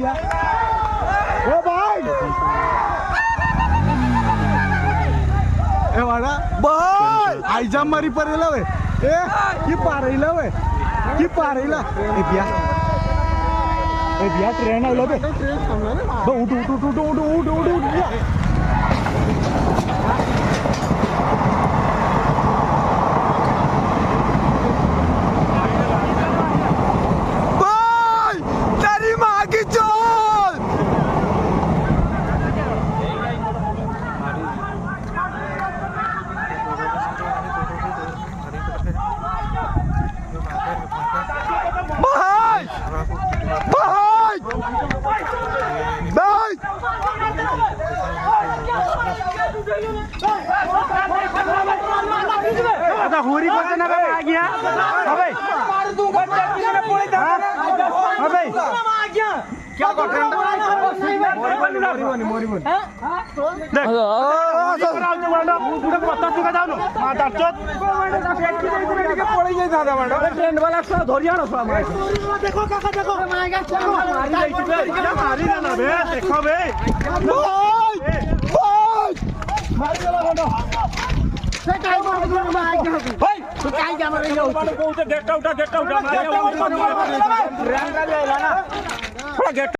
गया ओ भाई ए वाडा भाई आईजा मारी परेला वे ए की पारेला वे की पारेला ए बिया ट्रेन आलो बे उठ उठ उठ उठ उठ उठ उठ उठ भाई तेरी मां की चोल भाई भाई भाई आता होरी करते ना आ गया अबे मार दूंगा किसने पोले था अबे क्या कर रहे मोरी देख पूरा पत्ता सुखा जाओ ना दाचत के पड़ी जाई दादा मांडो ट्रेंड वाला से धरिया ना देखो काका देखो मारी ना बे देखो बे भाई मार देला मांडो से काय मार दो ना आ गया भाई तू काय क्या मार रही हो को उसे गेट आउट मार ट्रेन का ले ना थोड़ा गेट